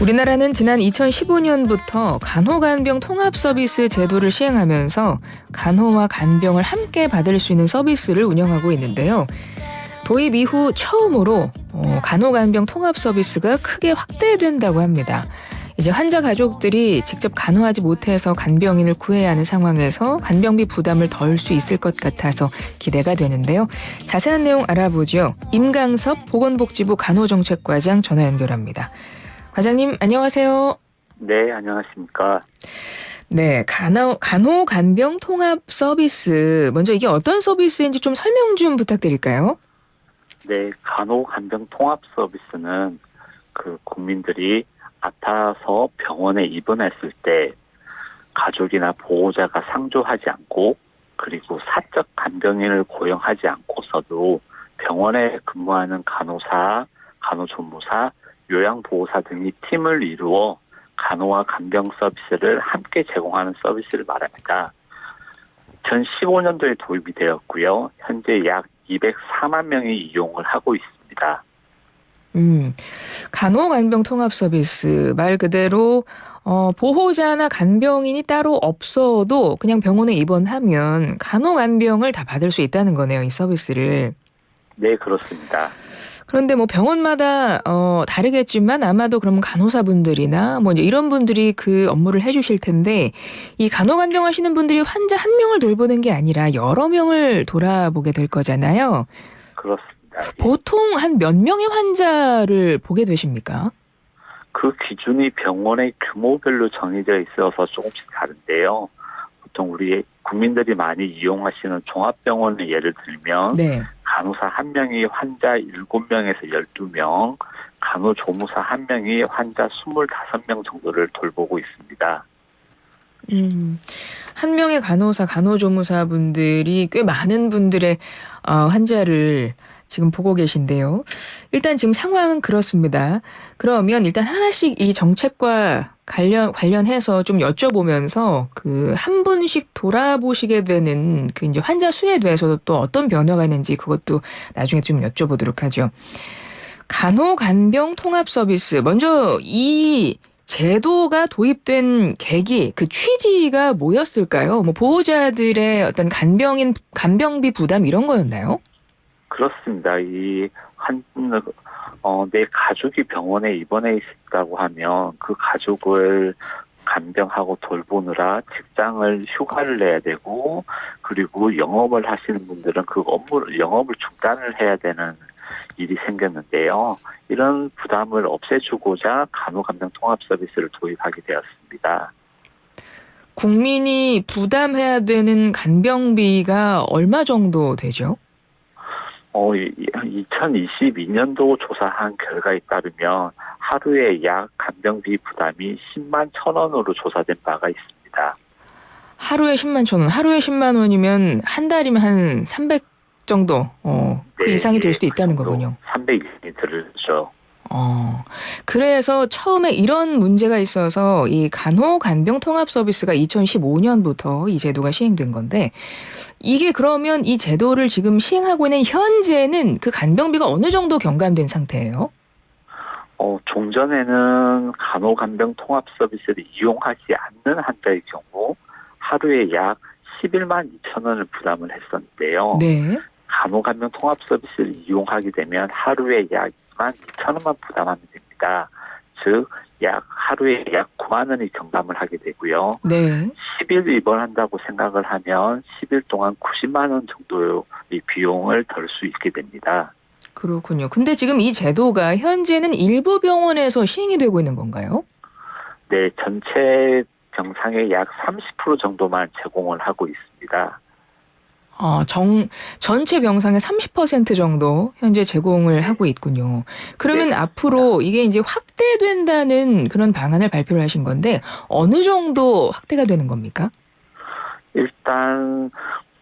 우리나라는 지난 2015년부터 간호간병 통합 서비스 제도를 시행하면서 간호와 간병을 함께 받을 수 있는 서비스를 운영하고 있는데요. 도입 이후 처음으로 간호간병 통합 서비스가 크게 확대된다고 합니다. 이제 환자 가족들이 직접 간호하지 못해서 간병인을 구해야 하는 상황에서 간병비 부담을 덜 수 있을 것 같아서 기대가 되는데요. 자세한 내용 알아보죠. 임강섭 보건복지부 간호정책과장 전화 연결합니다. 과장님 안녕하세요. 네, 안녕하십니까. 네, 간호간병 통합 서비스. 먼저 이게 어떤 서비스인지 좀 설명 좀 부탁드릴까요? 네, 간호간병 통합 서비스는 국민들이 아파서 병원에 입원했을 때 가족이나 보호자가 상주하지 않고 그리고 사적 간병인을 고용하지 않고서도 병원에 근무하는 간호사, 간호조무사, 요양보호사 등이 팀을 이루어 간호와 간병 서비스를 함께 제공하는 서비스를 말합니다. 2015년도에 도입이 되었고요. 현재 약 204만 명이 이용을 하고 있습니다. 간호간병 통합 서비스 말 그대로 보호자나 간병인이 따로 없어도 그냥 병원에 입원하면 간호간병을 다 받을 수 있다는 거네요, 이 서비스를. 네, 그렇습니다. 그런데 뭐 병원마다 다르겠지만 아마도 그럼 간호사분들이나 뭐 이제 이런 분들이 그 업무를 해주실 텐데 이 간호간병 하시는 분들이 환자 한 명을 돌보는 게 아니라 여러 명을 돌아보게 될 거잖아요. 그렇습니다. 보통 한 몇 명의 환자를 보게 되십니까? 그 기준이 병원의 규모별로 정해져 있어서 조금씩 다른데요. 보통 우리 국민들이 많이 이용하시는 종합병원의 예를 들면 네. 간호사 1명이 환자 7명에서 12명, 간호조무사 1명이 환자 25명 정도를 돌보고 있습니다. 한 명의 간호사, 간호조무사 분들이 꽤 많은 분들의 환자를 지금 보고 계신데요. 일단 지금 상황은 그렇습니다. 그러면 일단 하나씩 이 정책과 관련해서 좀 여쭤보면서 그 한 분씩 돌아보시게 되는 그 이제 환자 수에 대해서도 또 어떤 변화가 있는지 그것도 나중에 좀 여쭤보도록 하죠. 간호간병 통합 서비스. 먼저 이 제도가 도입된 계기, 그 취지가 뭐였을까요? 뭐 보호자들의 어떤 간병비 부담 이런 거였나요? 그렇습니다. 내 가족이 병원에 입원해 있다고 하면 그 가족을 간병하고 돌보느라 직장을 휴가를 내야 되고 그리고 영업을 하시는 분들은 그 영업을 중단을 해야 되는 일이 생겼는데요. 이런 부담을 없애주고자 간호간병 통합 서비스를 도입하게 되었습니다. 국민이 부담해야 되는 간병비가 얼마 정도 되죠? 2022년도 조사한 결과에 따르면 하루에 약 간병비 부담이 10만 1,000원으로 조사된 바가 있습니다. 하루에 10만 1,000원. 하루에 10만 원이면 한 달이면 한 300 정도 그 네, 이상이 될 수도 있다는 거군요. 300 이상이 들죠. 그래서 처음에 이런 문제가 있어서 이 간호간병 통합 서비스가 2015년부터 이 제도가 시행된 건데 이게 그러면 이 제도를 지금 시행하고 있는 현재는 그 간병비가 어느 정도 경감된 상태예요? 종전에는 간호간병 통합 서비스를 이용하지 않는 환자의 경우 하루에 약 11만 2천 원을 부담을 했었는데요. 네. 간호간병 통합 서비스를 이용하게 되면 하루에 약 2만 2천 원만 부담하면 됩니다. 즉, 하루에 약 9만 원이 경감을 하게 되고요. 네. 10일 입원한다고 생각을 하면 10일 동안 90만 원 정도의 비용을 덜 수 있게 됩니다. 그렇군요. 근데 지금 이 제도가 현재는 일부 병원에서 시행이 되고 있는 건가요? 네, 전체 병상의 약 30% 정도만 제공을 하고 있습니다. 전체 병상의 30% 정도 현재 제공을 하고 있군요. 그러면 네, 앞으로 이게 이제 확대된다는 그런 방안을 발표를 하신 건데 어느 정도 확대가 되는 겁니까? 일단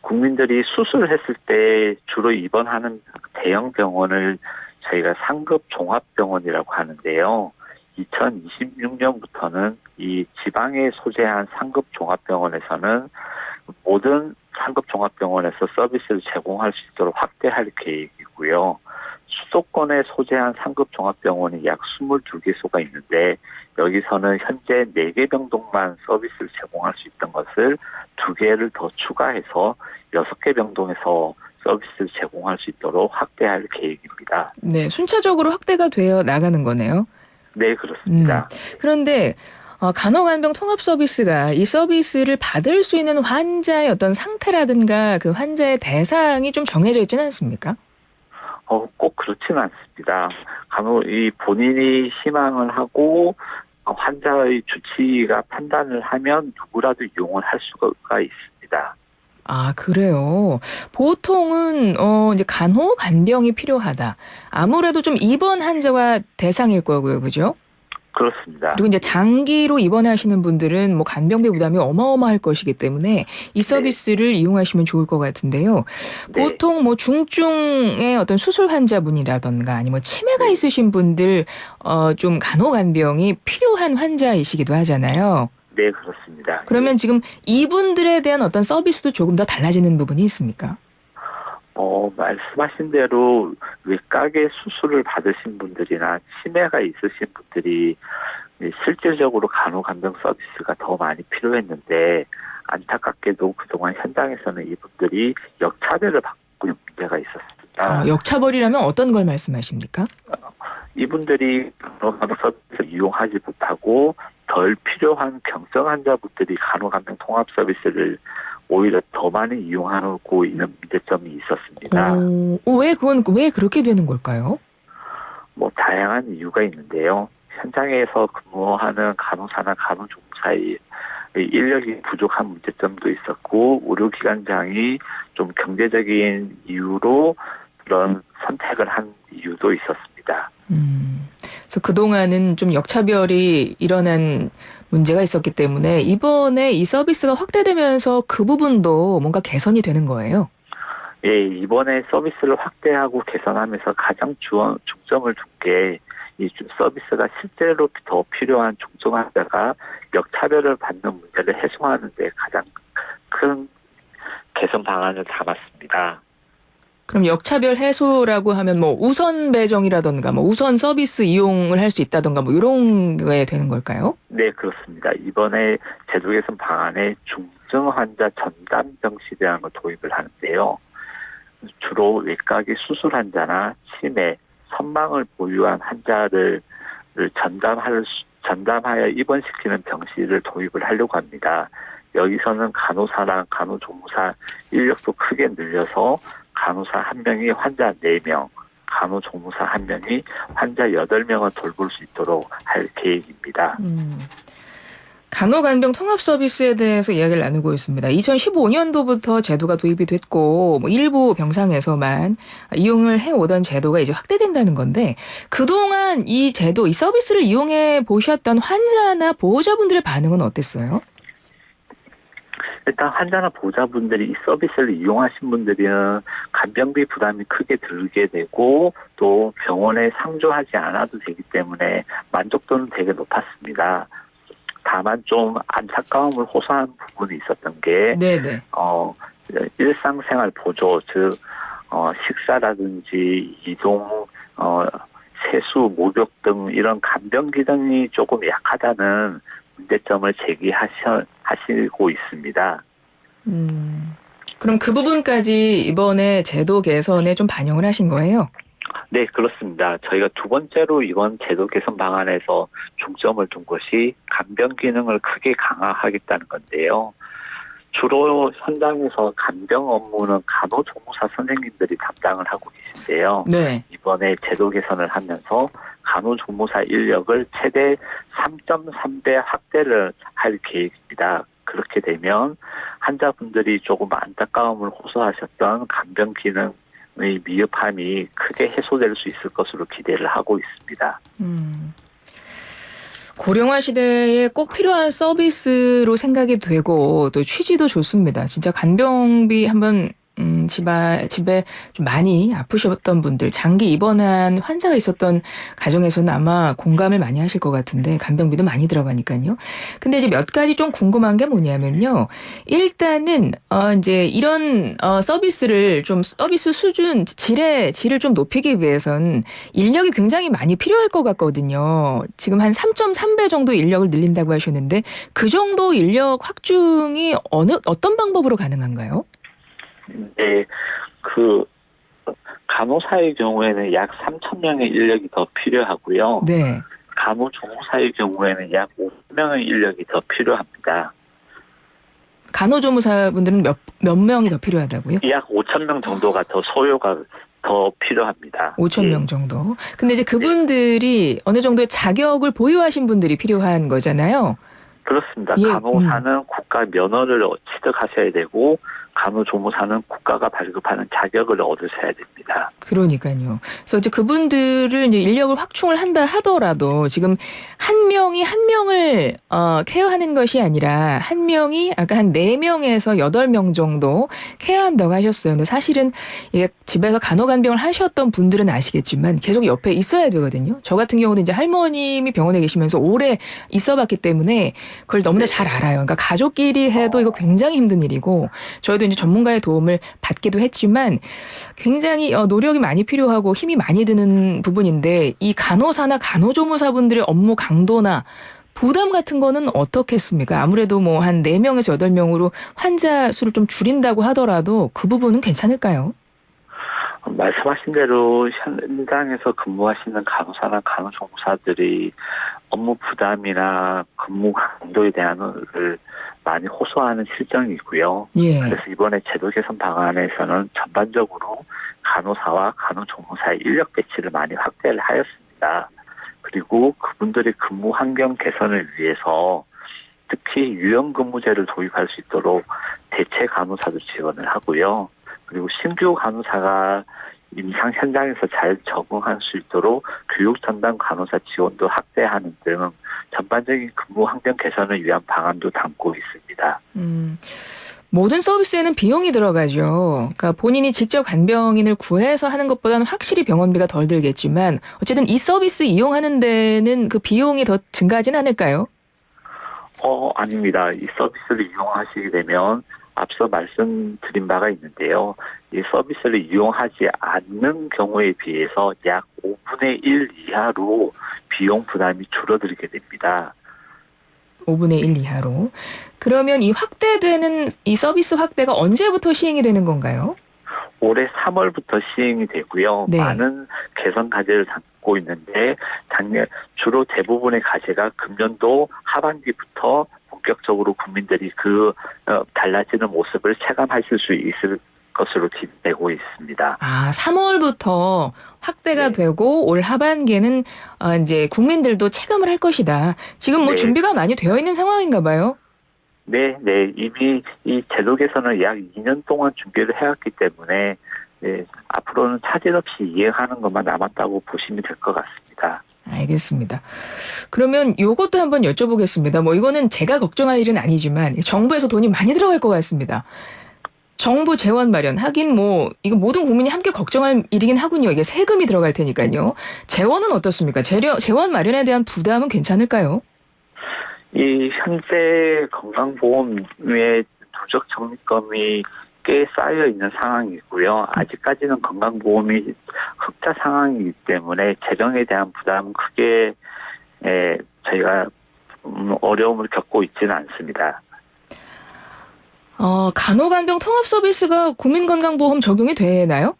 국민들이 수술을 했을 때 주로 입원하는 대형 병원을 저희가 상급 종합병원이라고 하는데요. 2026년부터는 이 지방에 소재한 상급 종합병원에서는 모든 상급 종합병원에서 서비스를 제공할 수 있도록 확대할 계획이고요. 수도권에 소재한 상급 종합병원이 약 22개소가 있는데 여기서는 현재 4개 병동만 서비스를 제공할 수 있던 것을 2개를 더 추가해서 6개 병동에서 서비스를 제공할 수 있도록 확대할 계획입니다. 네, 순차적으로 확대가 되어 나가는 거네요. 네, 그렇습니다. 그런데 간호간병 통합 서비스가 이 서비스를 받을 수 있는 환자의 어떤 상태라든가 그 환자의 대상이 좀 정해져 있지는 않습니까? 꼭 그렇지는 않습니다. 이 본인이 희망을 하고 환자의 주치의가 판단을 하면 누구라도 이용을 할 수가 있습니다. 아, 그래요. 보통은 이제 간호 간병이 필요하다. 아무래도 좀 입원 환자가 대상일 거고요, 그죠? 그렇습니다. 그리고 이제 장기로 입원하시는 분들은 뭐 간병비 부담이 어마어마할 것이기 때문에 이 서비스를 이용하시면 좋을 것 같은데요. 네. 보통 뭐 중증의 어떤 수술 환자분이라던가 아니면 치매가 네. 있으신 분들 좀 간호 간병이 필요한 환자이시기도 하잖아요. 네, 그렇습니다. 그러면 지금 이분들에 대한 어떤 서비스도 조금 더 달라지는 부분이 있습니까? 말씀하신 대로 외과계 수술을 받으신 분들이나 치매가 있으신 분들이 실질적으로 간호간병 서비스가 더 많이 필요했는데 안타깝게도 그동안 현장에서는 이분들이 역차별을 받고 있는 문제가 있었습니다. 역차별이라면 어떤 걸 말씀하십니까? 이분들이 간호간병 서비스를 이용하지 못하고 덜 필요한 경증 환자분들이 간호간병 통합 서비스를 오히려 더 많이 이용하고 있는 문제점이 있었습니다. 왜 그렇게 되는 걸까요? 다양한 이유가 있는데요. 현장에서 근무하는 간호사나 간호조무사의 인력이 부족한 문제점도 있었고 의료기관장이 좀 경제적인 이유로 그런 선택을 한 이유도 있었습니다. 그래서 그동안은 좀 역차별이 일어난 문제가 있었기 때문에 이번에 이 서비스가 확대되면서 그 부분도 뭔가 개선이 되는 거예요. 예, 이번에 서비스를 확대하고 개선하면서 가장 중점을 둔 게 이 서비스가 실제로 더 필요한 중증 환자가 역차별을 받는 문제를 해소하는 데 가장 큰 개선 방안을 담았습니다. 그럼 역차별 해소라고 하면 뭐 우선 배정이라던가 뭐 우선 서비스 이용을 할 수 있다던가 뭐 이런 게 되는 걸까요? 네, 그렇습니다. 이번에 제도 개선 방안에 중증 환자 전담 병실이라는 걸 도입을 하는데요. 주로 외과기 수술 환자나 치매, 선망을 보유한 환자를 전담하여 입원시키는 병실을 도입을 하려고 합니다. 여기서는 간호사랑 간호조무사 인력도 크게 늘려서 간호사 1명이 환자 4명, 간호조무사 1명이 환자 8명을 돌볼 수 있도록 할 계획입니다. 간호간병 통합 서비스에 대해서 이야기를 나누고 있습니다. 2015년도부터 제도가 도입이 됐고 일부 병상에서만 이용을 해오던 제도가 이제 확대된다는 건데 그동안 이 제도, 이 서비스를 이용해 보셨던 환자나 보호자분들의 반응은 어땠어요? 일단 환자나 보호자분들이 이 서비스를 이용하신 분들은 간병비 부담이 크게 들게 되고 또 병원에 상주하지 않아도 되기 때문에 만족도는 되게 높았습니다. 다만 좀 안타까움을 호소한 부분이 있었던 게 네네. 일상생활 보조, 즉 식사라든지 이동, 세수, 목욕 등 이런 간병 기능이 조금 약하다는 문제점을 제기하시고 있습니다. 그럼 그 부분까지 이번에 제도 개선에 좀 반영을 하신 거예요? 네, 그렇습니다. 저희가 두 번째로 이번 제도 개선 방안에서 중점을 둔 것이 간병 기능을 크게 강화하겠다는 건데요. 주로 현장에서 간병 업무는 간호조무사 선생님들이 담당을 하고 계신데요. 네. 이번에 제도 개선을 하면서 간호조무사 인력을 최대 3.3배 확대를 할 계획입니다. 그렇게 되면 환자분들이 조금 안타까움을 호소하셨던 간병 기능의 미흡함이 크게 해소될 수 있을 것으로 기대를 하고 있습니다. 고령화 시대에 꼭 필요한 서비스로 생각이 되고 또 취지도 좋습니다. 진짜 간병비 한번 집에 좀 많이 아프셨던 분들, 장기 입원한 환자가 있었던 가정에서는 아마 공감을 많이 하실 것 같은데 간병비도 많이 들어가니까요. 근데 이제 몇 가지 좀 궁금한 게 뭐냐면요. 일단은 이제 이런 서비스를 좀 서비스 수준 질을 좀 높이기 위해선 인력이 굉장히 많이 필요할 것 같거든요. 지금 한 3.3배 정도 인력을 늘린다고 하셨는데 그 정도 인력 확충이 어떤 방법으로 가능한가요? 네, 그 간호사의 경우에는 약 3천 명의 인력이 더 필요하고요. 네. 간호조무사의 경우에는 약 5명의 인력이 더 필요합니다. 간호조무사분들은 몇 명이 더 필요하다고요? 약 5천 명 정도가 더 소요가 더 필요합니다. 5천 예. 명 정도. 근데 이제 그분들이 어느 정도의 자격을 보유하신 분들이 필요한 거잖아요. 그렇습니다. 예, 간호사는 국가 면허를 취득하셔야 되고 간호조무사는 국가가 발급하는 자격을 얻으셔야 됩니다. 그러니까요. 그래서 이제 그분들을 이제 인력을 확충을 한다 하더라도 지금 한 명이 한 명을 케어하는 것이 아니라 한 명이 아까 한 4명에서 8명 정도 케어한다고 하셨어요. 근데 사실은 이게 집에서 간호간병을 하셨던 분들은 아시겠지만 계속 옆에 있어야 되거든요. 저 같은 경우는 이제 할머님이 병원에 계시면서 오래 있어봤기 때문에 그걸 너무나 잘 알아요. 그러니까 가족끼리 해도 이거 굉장히 힘든 일이고 저희도 이제 전문가의 도움을 받기도 했지만 굉장히 노력이 많이 필요하고 힘이 많이 드는 부분인데 이 간호사나 간호조무사분들의 업무 강도나 부담 같은 거는 어떻겠습니까? 아무래도 뭐 한 4명에서 8명으로 환자 수를 좀 줄인다고 하더라도 그 부분은 괜찮을까요? 말씀하신 대로 현장에서 근무하시는 간호사나 간호조무사들이 업무 부담이나 근무 강도에 대한 걸 많이 호소하는 실정이고요. 예. 그래서 이번에 제도 개선 방안에서는 전반적으로 간호사와 간호조무사의 인력 배치를 많이 확대를 하였습니다. 그리고 그분들의 근무 환경 개선을 위해서 특히 유연근무제를 도입할 수 있도록 대체 간호사도 지원을 하고요. 그리고 신규 간호사가 임상 현장에서 잘 적응할 수 있도록 교육 전담 간호사 지원도 확대하는 등 전반적인 근무 환경 개선을 위한 방안도 담고 있습니다. 모든 서비스에는 비용이 들어가죠. 그러니까 본인이 직접 간병인을 구해서 하는 것보다는 확실히 병원비가 덜 들겠지만 어쨌든 이 서비스 이용하는 데는 그 비용이 더 증가하진 않을까요? 아닙니다. 이 서비스를 이용하시게 되면 앞서 말씀드린 바가 있는데요. 이 서비스를 이용하지 않는 경우에 비해서 약 5분의 1 이하로 비용 부담이 줄어들게 됩니다. 5분의 1 이하로. 그러면 이 확대되는 이 서비스 확대가 언제부터 시행이 되는 건가요? 올해 3월부터 시행이 되고요. 네. 많은 개선 과제를 담고 있는데 주로 대부분의 과제가 금년도 하반기부터 본격적으로 국민들이 달라지는 모습을 체감하실 수 있을 것으로 기대되고 있습니다. 3월부터 확대가 네. 되고 올 하반기에는 이제 국민들도 체감을 할 것이다. 지금 뭐 네. 준비가 많이 되어 있는 상황인가 봐요. 네. 이미 이 제도 개선을 약 2년 동안 준비를 해왔기 때문에 앞으로는 차질 없이 이행하는 것만 남았다고 보시면 될 것 같습니다. 알겠습니다. 그러면 요것도 한번 여쭤보겠습니다. 뭐 이거는 제가 걱정할 일은 아니지만 정부에서 돈이 많이 들어갈 것 같습니다. 정부 재원 마련 하긴 뭐 이거 모든 국민이 함께 걱정할 일이긴 하군요. 이게 세금이 들어갈 테니까요. 재원은 어떻습니까? 재원 마련에 대한 부담은 괜찮을까요? 이 현재 건강보험의 누적 적립금이 꽤 쌓여 있는 상황이고요. 아직까지는 건강보험이 흑자 상황이기 때문에 재정에 대한 부담은 크게 저희가 어려움을 겪고 있지는 않습니다. 간호간병 통합 서비스가 국민건강보험 적용이 되나요?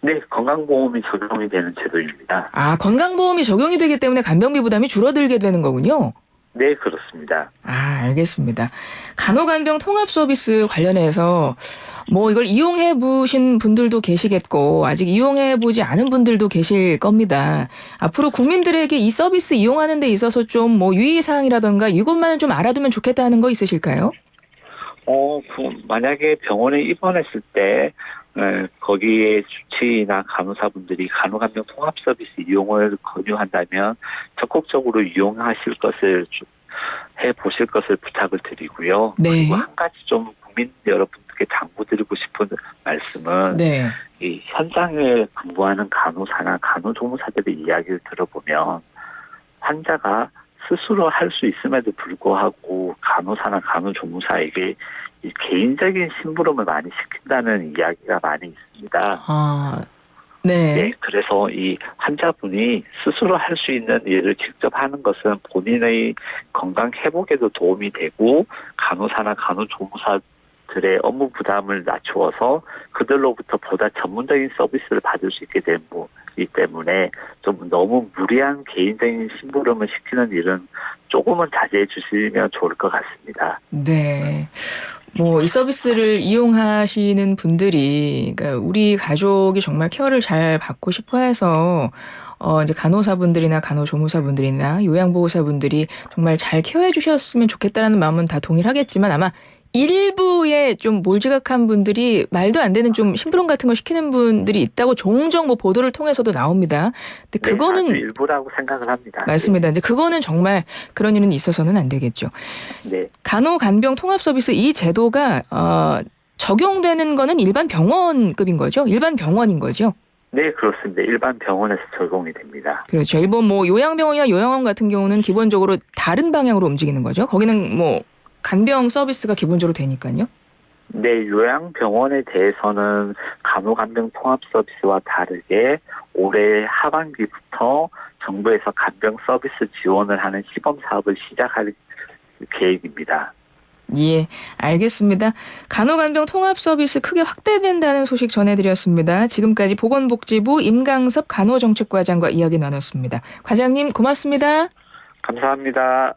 네, 건강보험이 적용이 되는 제도입니다. 건강보험이 적용이 되기 때문에 간병비 부담이 줄어들게 되는 거군요. 네, 그렇습니다. 알겠습니다. 간호간병 통합 서비스 관련해서 뭐 이걸 이용해 보신 분들도 계시겠고 아직 이용해 보지 않은 분들도 계실 겁니다. 앞으로 국민들에게 이 서비스 이용하는 데 있어서 좀 뭐 유의사항이라던가 이것만은 좀 알아두면 좋겠다는 거 있으실까요? 만약에 병원에 입원했을 때 거기에 주치의나 간호사분들이 간호간병 통합 서비스 이용을 권유한다면 적극적으로 이용하실 것을 해 보실 것을 부탁을 드리고요. 네. 그리고 한 가지 좀 국민 여러분께 당부드리고 싶은 말씀은 네. 이 현장에 근무하는 간호사나 간호조무사들의 이야기를 들어보면 환자가 스스로 할 수 있음에도 불구하고 간호사나 간호조무사에게 이 개인적인 심부름을 많이 시킨다는 이야기가 많이 있습니다. 아, 네. 네, 그래서 이 환자분이 스스로 할 수 있는 일을 직접 하는 것은 본인의 건강 회복에도 도움이 되고 간호사나 간호조무사들의 업무 부담을 낮추어서 그들로부터 보다 전문적인 서비스를 받을 수 있게 된 거기 때문에 좀 너무 무리한 개인적인 심부름을 시키는 일은 조금은 자제해 주시면 좋을 것 같습니다. 네. 뭐 이 서비스를 이용하시는 분들이 그러니까 우리 가족이 정말 케어를 잘 받고 싶어 해서 이제 간호사분들이나 간호조무사분들이나 요양보호사분들이 정말 잘 케어해 주셨으면 좋겠다라는 마음은 다 동일하겠지만 아마 일부의 좀 몰지각한 분들이 말도 안 되는 좀 심부름 같은 걸 시키는 분들이 있다고 종종 뭐 보도를 통해서도 나옵니다. 근데 네, 그거는 아주 일부라고 생각을 합니다. 맞습니다. 이제 그거는 정말 그런 일은 있어서는 안 되겠죠. 네. 간호간병 통합 서비스 이 제도가 적용되는 거는 일반 병원급인 거죠? 일반 병원인 거죠? 네, 그렇습니다. 일반 병원에서 적용이 됩니다. 그렇죠. 일본 뭐 요양병원이나 요양원 같은 경우는 기본적으로 다른 방향으로 움직이는 거죠. 거기는 뭐 간병 서비스가 기본적으로 되니까요. 네, 요양병원에 대해서는 간호간병 통합 서비스와 다르게 올해 하반기부터 정부에서 간병 서비스 지원을 하는 시범 사업을 시작할 계획입니다. 예, 알겠습니다. 간호간병 통합 서비스 크게 확대된다는 소식 전해드렸습니다. 지금까지 보건복지부 임강섭 간호정책과장과 이야기 나눴습니다. 과장님 고맙습니다. 감사합니다.